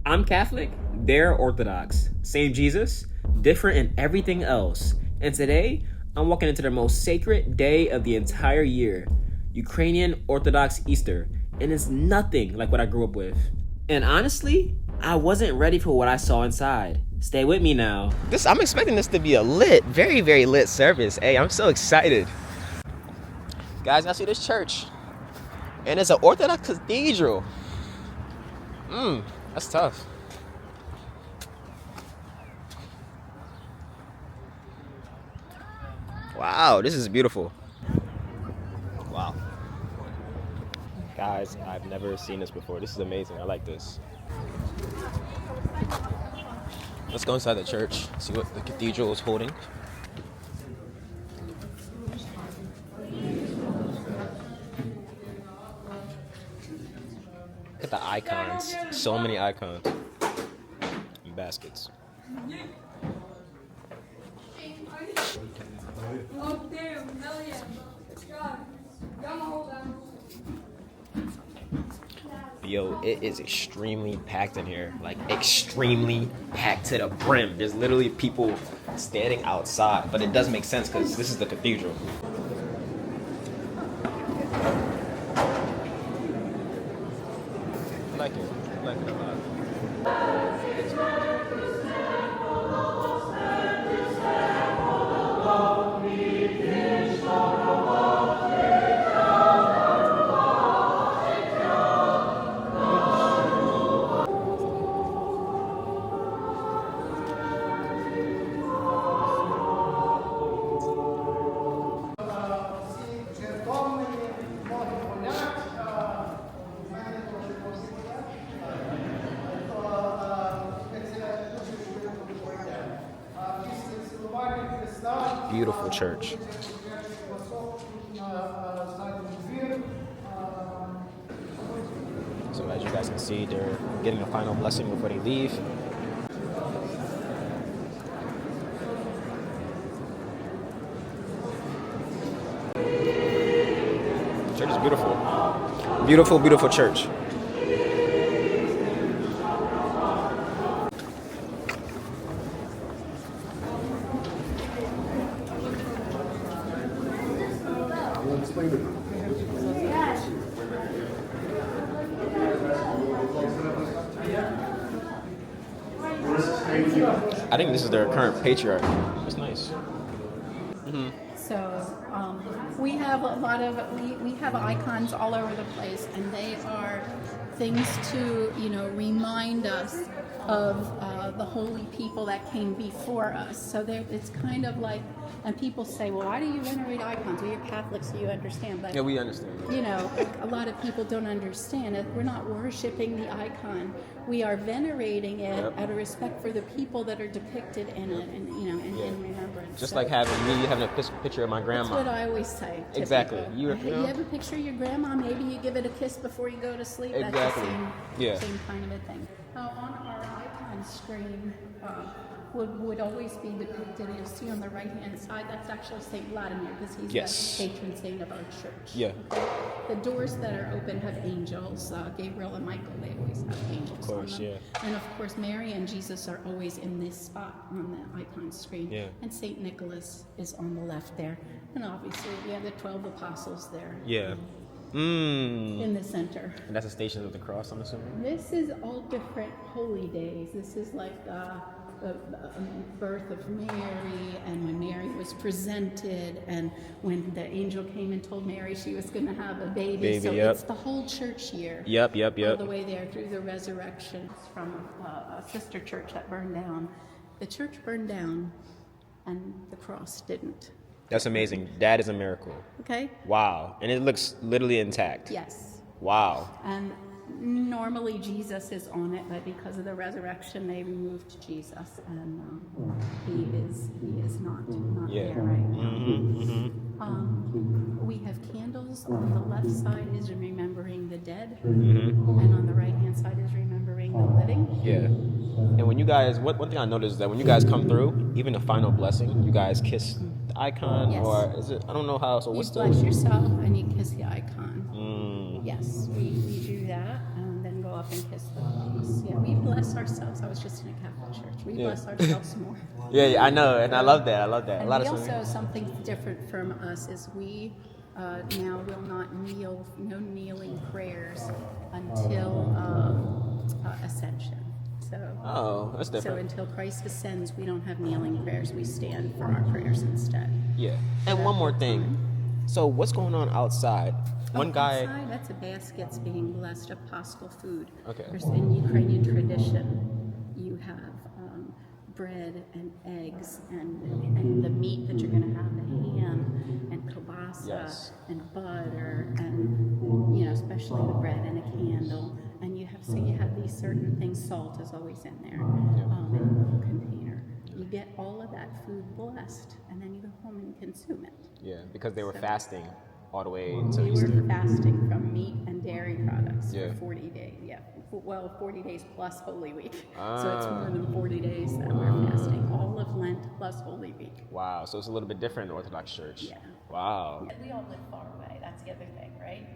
I'm Catholic, they're Orthodox. Same Jesus, different in everything else. And today, I'm walking into the most sacred day of the entire year, Ukrainian Orthodox Easter, and it's nothing like what I grew up with. And honestly, I wasn't ready for what I saw inside. Stay with me now. I'm expecting this to be a very, very lit service. Hey, I'm so excited. Guys, I see this church. And it's an Orthodox cathedral. That's tough. Wow, this is beautiful. Wow. Guys, I've never seen this before. This is amazing. I like this. Let's go inside the church, see what the cathedral is holding. Look at the icons. So many icons. And baskets. Yo, it is extremely packed in here. Like, extremely packed to the brim. There's literally people standing outside. But it does make sense because this is the cathedral. I like it. I like it a lot. Beautiful church. So as you guys can see, they're getting a final blessing before they leave. Church is beautiful. Beautiful, beautiful church. I think this is their current patriarch. That's nice. Mm-hmm. So we have a lot of we have icons all over the place, and they are things to remind us of the holy people that came before us. So it's kind of like, and people say, well, why do you venerate icons? Well, you're Catholic, so you understand. But Yeah, we understand. a lot of people don't understand it. We're not worshiping the icon. We are venerating it out of respect for the people that are depicted in it, and in remembrance. Just like having a picture of my grandma. That's what I always say. Exactly. People. You have a picture of your grandma. Maybe you give it a kiss before you go to sleep. Exactly. That's the same kind of a thing. On our icon screen would always be depicted. You'll see on the right-hand side, that's actually Saint Vladimir, because he's the patron saint of our church. Yeah. The doors that are open have angels. Gabriel and Michael, they always have angels. Of course, on them. yeah. And of course, Mary and Jesus are always in this spot on the icon screen. Yeah. And Saint Nicholas is on the left there. And obviously, we have the 12 apostles there. Yeah. In the center. And that's the Station of the Cross, I'm assuming? This is all different holy days. This is like the birth of Mary, and when Mary was presented, and when the angel came and told Mary she was going to have a baby. So it's the whole church year. Yep. All the way there through the resurrection. It's from a sister church that burned down. The church burned down, and the cross didn't. That's amazing. That is a miracle. Okay? Wow. And it looks literally intact. Yes. Wow. And normally Jesus is on it, but because of the resurrection, they removed Jesus, and he is not there right now. We have candles. On the left side is remembering the dead, and on the right hand side is remembering the living. Yeah. And when you guys, one thing I noticed is that when you guys come through, even the final blessing, you guys kiss the icon, or is it? I don't know how. So what's you bless yourself and you kiss the icon. Yes, we do that, and then go up and kiss the cross. Yeah, we bless ourselves. I was just in a Catholic church. We bless ourselves more. Yeah, I know, and I love that. And we also, something different from us is we now will not kneel, no kneeling prayers until ascension. So, that's so different. until Christ ascends, we don't have kneeling prayers. We stand for our prayers instead. Yeah. And one more thing. So what's going on outside? One guy. Outside, that's a baskets being blessed, Apostle food. Okay. There's, in Ukrainian tradition, you have bread and eggs and the meat that you're going to have, the ham and kielbasa and butter and, you know, especially the bread and a candle. And you have these certain things. Salt is always in there, in a little container. You get all of that food blessed, and then you go home and consume it. Yeah, because they were fasting all the way until We Easter. were fasting from meat and dairy products Yeah. for 40 days. Yeah, well, 40 days plus Holy Week. So it's more than 40 days that we're fasting. All of Lent plus Holy Week. Wow, so it's a little bit different in the Orthodox Church. Yeah. Wow. We all live far away. That's the other thing, right?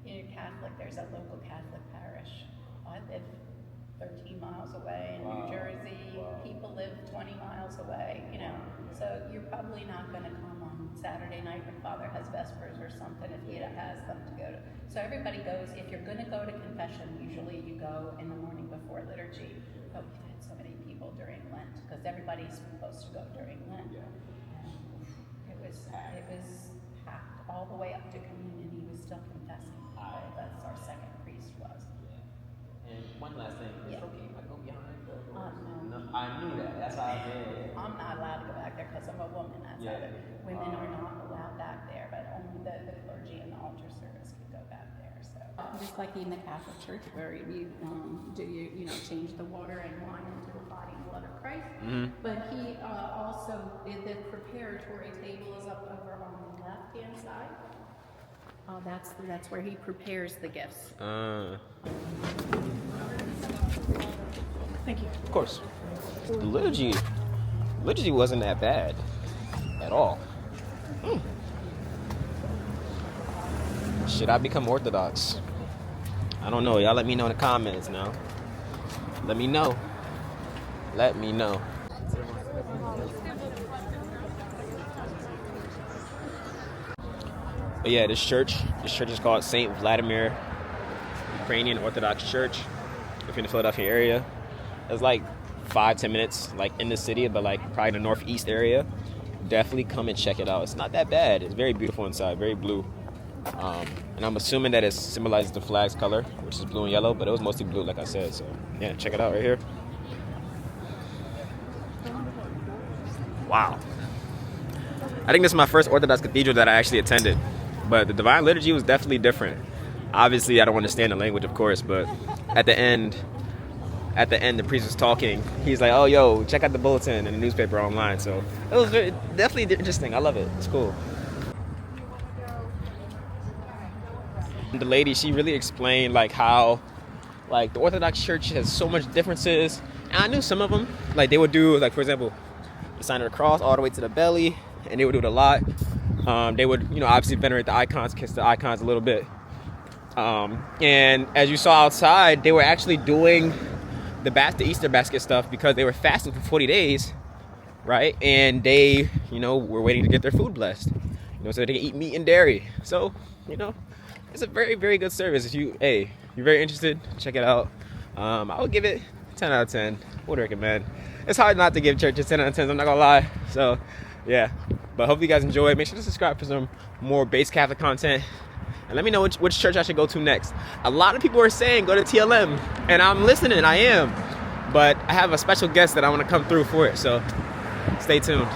You're Catholic. There's a local Catholic parish. I live 13 miles away in New Jersey. People live 20 miles away, you know. So you're probably not going to come on Saturday night when Father has Vespers or something if he has them to go to. So everybody goes, if you're going to go to confession, usually you go in the morning before liturgy. But we've had so many people during Lent because everybody's supposed to go during Lent. It was packed all the way up to communion. He was still confessing. That's our second priest was. And one last thing. Is it okay if I go behind? No. I knew that. That's how I did. I'm not allowed to go back there because I'm a woman. That's how women are not allowed back there, but only the clergy and the altar service can go back there. So just like in the Catholic Church, where you change the water and wine into the body and blood of Christ. But he also the preparatory table is up over on the left hand side. That's where he prepares the gifts. Thank you. Of course. Liturgy wasn't that bad at all. Should I become Orthodox? I don't know. Y'all let me know in the comments now. Let me know. Let me know. But yeah, this church is called St. Vladimir Ukrainian Orthodox Church. If you're in the Philadelphia area, it's like 5-10 minutes, like in the city, but like probably the northeast area. Definitely come and check it out. It's not that bad. It's very beautiful inside, very blue. And I'm assuming that it symbolizes the flag's color, which is blue and yellow, but it was mostly blue, like I said. So yeah, check it out right here. Wow. I think this is my first Orthodox cathedral that I actually attended, but the Divine Liturgy was definitely different. Obviously, I don't understand the language, of course, but at the end, the priest was talking. He's like, "Oh, yo, check out the bulletin and the newspaper online." So it was definitely interesting. I love it. It's cool. The lady, she really explained like how, like the Orthodox Church has so much differences, and I knew some of them. Like they would do, like for example, the sign of the cross all the way to the belly, and they would do it a lot. They would, obviously venerate the icons, kiss the icons a little bit. And as you saw outside, they were actually doing the Easter basket stuff because they were fasting for 40 days, right? And they, were waiting to get their food blessed, so they can eat meat and dairy. So, it's a very, very good service. If you're very interested, check it out. I would give it 10 out of 10. Would recommend. It's hard not to give churches 10 out of 10, I'm not gonna lie. So, yeah. But hope you guys enjoy it. Make sure to subscribe for some more base Catholic content. And let me know which church I should go to next. A lot of people are saying go to TLM, and I'm listening, I am. But I have a special guest that I want to come through for it, so stay tuned.